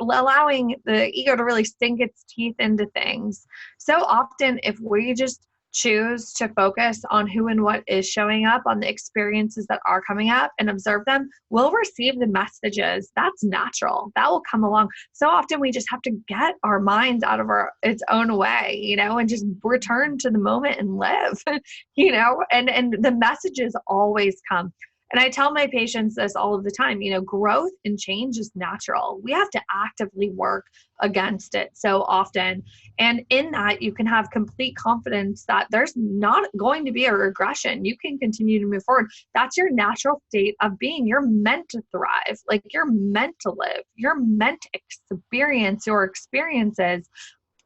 Speaker 2: allowing the ego to really sink its teeth into things. So often, if we just choose to focus on who and what is showing up, on the experiences that are coming up, and observe them, we'll receive the messages. That's natural. That will come along. So often we just have to get our minds out of its own way, and just return to the moment and live, and the messages always come. And I tell my patients this all of the time, growth and change is natural. We have to actively work against it so often. And in that, you can have complete confidence that there's not going to be a regression. You can continue to move forward. That's your natural state of being. You're meant to thrive. Like, you're meant to live. You're meant to experience your experiences.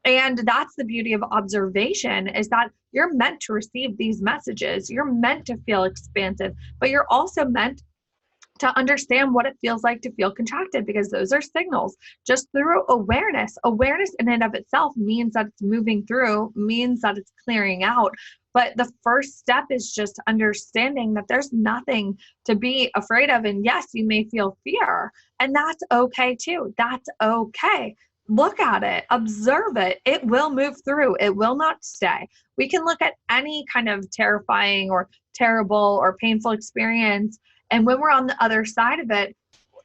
Speaker 2: And that's the beauty of observation, is that you're meant to receive these messages. You're meant to feel expansive, but you're also meant to understand what it feels like to feel contracted, because those are signals. Just through awareness. Awareness in and of itself means that it's moving through, means that it's clearing out. But the first step is just understanding that there's nothing to be afraid of. And yes, you may feel fear, and that's okay too. That's okay. Look at it, observe it. It will move through. It will not stay. We can look at any kind of terrifying or terrible or painful experience, and when we're on the other side of it,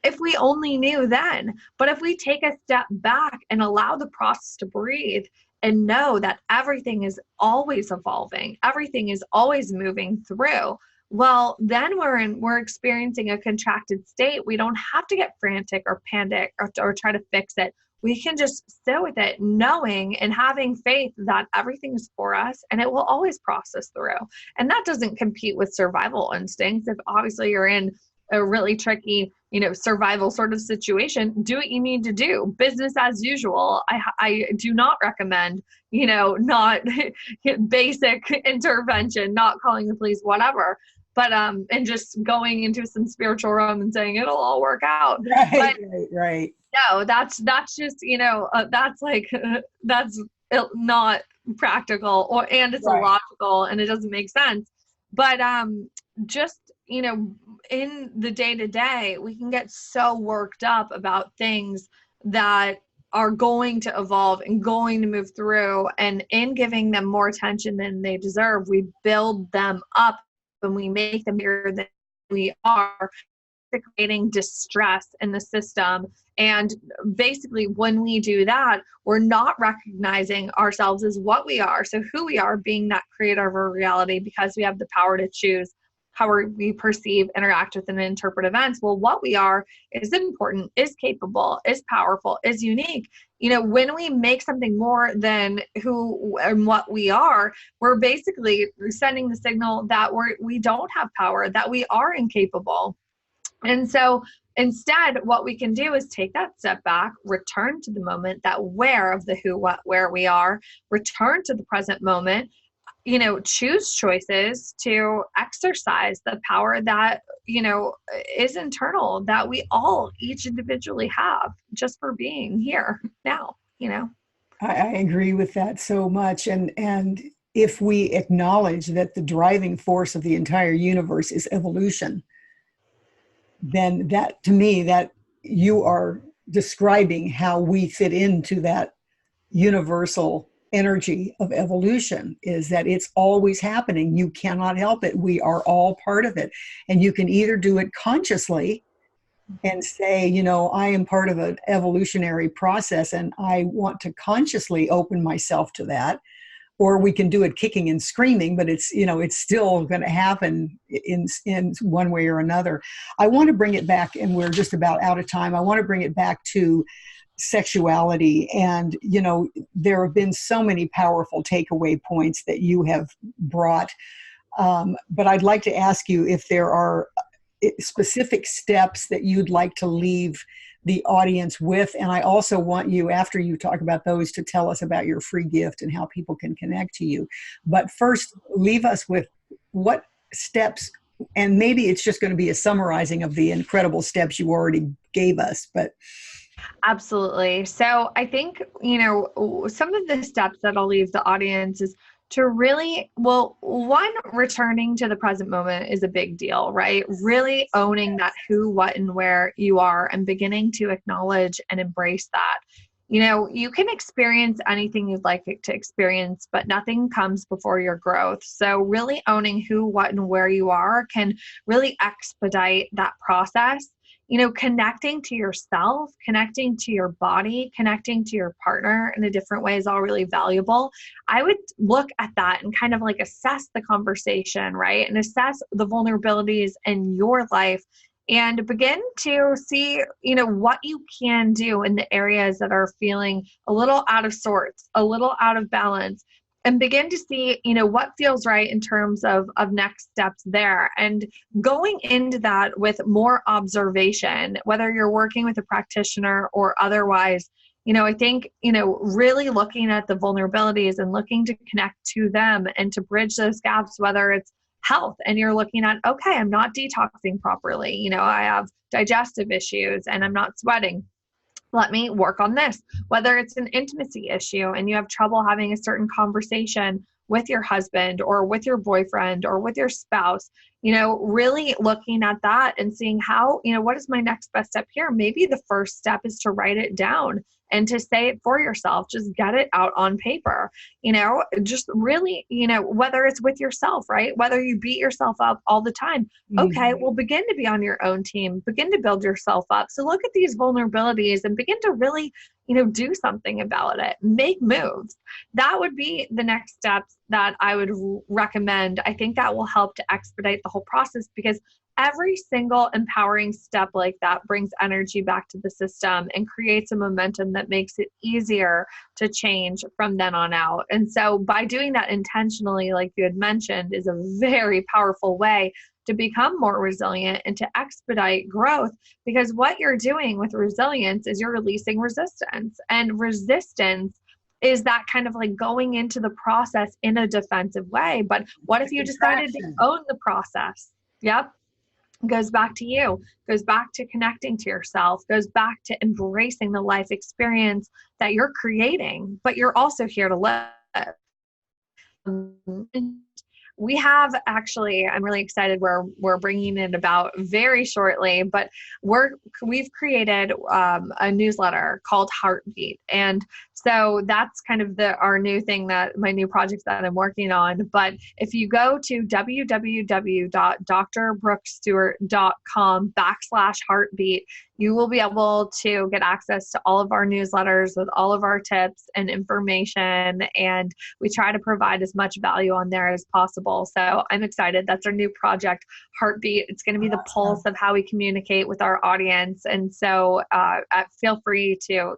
Speaker 2: if we only knew then. But if we take a step back and allow the process to breathe and know that everything is always evolving, everything is always moving through, well, then we're experiencing a contracted state. We don't have to get frantic or panic or try to fix it. We can just sit with it, knowing and having faith that everything is for us and it will always process through. And that doesn't compete with survival instincts. If obviously you're in a really tricky, survival sort of situation, do what you need to do. Business as usual. I do not recommend, not basic intervention, not calling the police, whatever. But and just going into some spiritual realm and saying it'll all work out.
Speaker 1: Right.
Speaker 2: No, that's just, that's not practical, and it's illogical, and it doesn't make sense. But just, in the day to day, we can get so worked up about things that are going to evolve and going to move through, and in giving them more attention than they deserve, we build them up and we make them bigger than we are, creating distress in the system. And basically, when we do that, we're not recognizing ourselves as what we are. So who we are, being that creator of our reality, because we have the power to choose how we perceive, interact with, and interpret events. Well, what we are is important, is capable, is powerful, is unique. When we make something more than who and what we are, we're basically sending the signal that we don't have power, that we are incapable. And so instead, what we can do is take that step back, return to the moment, that where of the who, what, where we are, return to the present moment, choose choices to exercise the power that, is internal, that we all each individually have just for being here now.
Speaker 1: I agree with that so much. And if we acknowledge that the driving force of the entire universe is evolution, then that, to me, that you are describing how we fit into that universal energy of evolution, is that it's always happening. You cannot help it. We are all part of it. And you can either do it consciously and say, I am part of an evolutionary process and I want to consciously open myself to that. Or we can do it kicking and screaming, but it's still going to happen in one way or another. I want to bring it back, and we're just about out of time. I want to bring it back to sexuality. And, there have been so many powerful takeaway points that you have brought. But I'd like to ask you if there are specific steps that you'd like to leave the audience with. And I also want you, after you talk about those, to tell us about your free gift and how people can connect to you. But first, leave us with what steps, and maybe it's just going to be a summarizing of the incredible steps you already gave us, but
Speaker 2: absolutely. So I think, some of the steps that I'll leave the audience is to really, one, returning to the present moment is a big deal, right? Really owning that who, what, and where you are and beginning to acknowledge and embrace that. You can experience anything you'd like it to experience, but nothing comes before your growth. So really owning who, what, and where you are can really expedite that process. Connecting to yourself, connecting to your body, connecting to your partner in a different way is all really valuable. I would look at that and kind of like assess the conversation, right? And assess the vulnerabilities in your life and begin to see, what you can do in the areas that are feeling a little out of sorts, a little out of balance, and begin to see, what feels right in terms of next steps there. And going into that with more observation, whether you're working with a practitioner or otherwise, I think, really looking at the vulnerabilities and looking to connect to them and to bridge those gaps, whether it's health and you're looking at, okay, I'm not detoxing properly. I have digestive issues and I'm not sweating. Let me work on this. Whether it's an intimacy issue and you have trouble having a certain conversation with your husband or with your boyfriend or with your spouse, really looking at that and seeing how, what is my next best step here? Maybe the first step is to write it down and to say it for yourself. Just get it out on paper, just really, whether it's with yourself, right? Whether you beat yourself up all the time. Okay, well, begin to be on your own team, begin to build yourself up. So look at these vulnerabilities and begin to really, do something about it, make moves. That would be the next steps that I would recommend. I think that will help to expedite the whole process because every single empowering step like that brings energy back to the system and creates a momentum that makes it easier to change from then on out. And so by doing that intentionally, like you had mentioned, is a very powerful way to become more resilient and to expedite growth, because what you're doing with resilience is you're releasing resistance, and resistance is that kind of like going into the process in a defensive way. But what if you decided to own the process? Yep. Goes back to you, goes back to connecting to yourself, goes back to embracing the life experience that you're creating, but you're also here to live. We have actually, I'm really excited, we're bringing it about very shortly, but we've created a newsletter called Heartbeat. And so that's kind of our new thing, that my new projects that I'm working on. But if you go to www.drbrookestuart.com/heartbeat, you will be able to get access to all of our newsletters with all of our tips and information. And we try to provide as much value on there as possible. So I'm excited. That's our new project, Heartbeat. It's going to be the pulse of how we communicate with our audience. And so feel free to,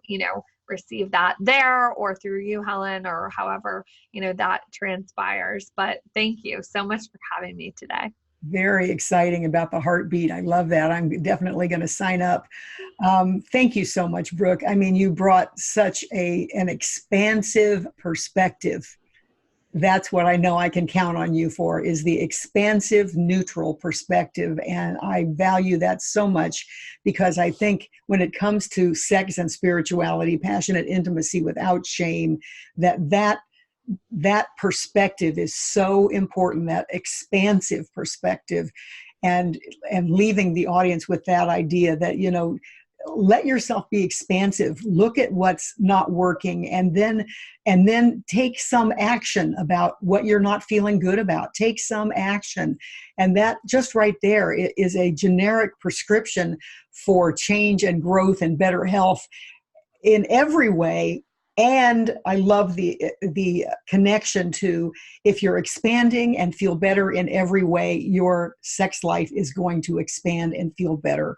Speaker 2: receive that there or through you, Helen, or however, that transpires. But thank you so much for having me today.
Speaker 1: Very exciting about the heartbeat. I love that. I'm definitely going to sign up. Thank you so much, Brooke. I mean, you brought such an expansive perspective. That's what I know I can count on you for, is the expansive, neutral perspective. And I value that so much, because I think when it comes to sex and spirituality, passionate intimacy without shame, that perspective is so important, that expansive perspective, and leaving the audience with that idea that, let yourself be expansive, look at what's not working, and then take some action about what you're not feeling good about. Take some action. And that just right there is a generic prescription for change and growth and better health in every way. And I love the connection to, if you're expanding and feel better in every way, your sex life is going to expand and feel better.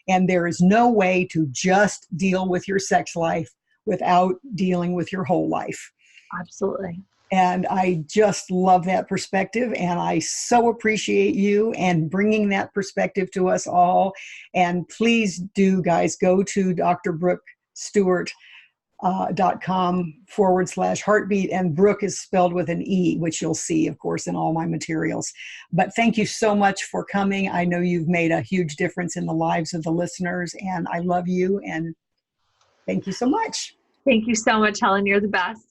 Speaker 1: And there is no way to just deal with your sex life without dealing with your whole life.
Speaker 2: Absolutely.
Speaker 1: And I just love that perspective. And I so appreciate you and bringing that perspective to us all. And please do, guys, go to drbrooke.com/heartbeat, and Brooke is spelled with an E, which you'll see, of course, in all my materials. But thank you so much for coming. I know you've made a huge difference in the lives of the listeners, and I love you, and thank you so much.
Speaker 2: Thank you so much, Helen. You're the best.